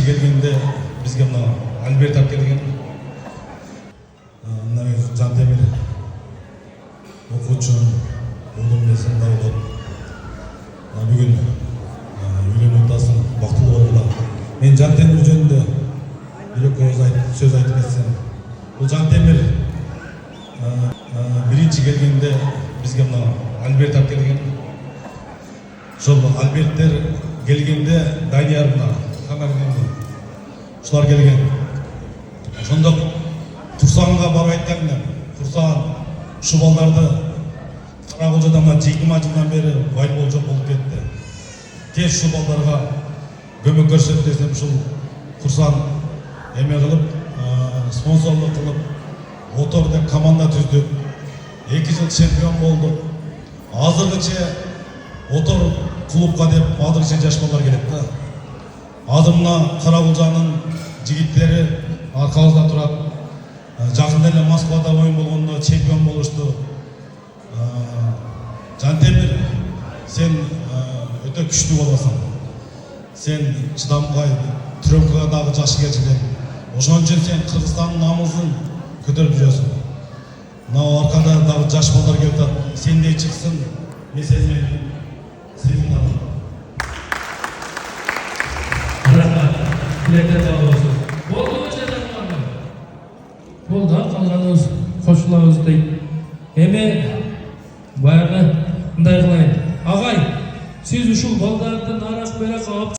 келгенде бізге мына Альберт алып келген. Мына Жантемир оқушы ұлым десем да болады. Бүгін үйлену атасын бақытты болуға. Мен Жантемир жөнінде бір-екі сөз айтып кетсем. Бұл Жантемир бірінші келгенде бізге мына Альберт алып келген. Сол Альберттер келгенде Данияр мына Хамармен шулар келген. Сонда Құрсанға барып айтқанмын. Құрсан şu балдарды Қарақұлжада мына 20 жылдан бері волейбол жоқ болып кетті. Тез şu балдарға көмек көрсет десем, шул Құрсан эме кылып, спонсорлық кылып, Отор деп команда түздік. 2 жыл чемпион болдық. Азыргыча Отор клубқа деп адырча жаш балдар келет. Азыр мына Қарақұлжаның жигиттери аркабызда турат. Жақында эле Москвада ойын болгондо чемпион болушту. Жантемир, сен өтө күчтүү боласың. Сен чыдамгай, трёмкага дагы жашы келчилең. Ошон үчүн сен Кыргызстандын намысын көтөрүп жүрөсүң. Мына аркада дагы жаш балдар келип атат. Сендей чыксын, мен сени сезинем. Болды, қалғаныңыз қосылауыз дейді. Эме баяғы мындай қылайын. Ағай, сіз ушул балдардын арақ берек алып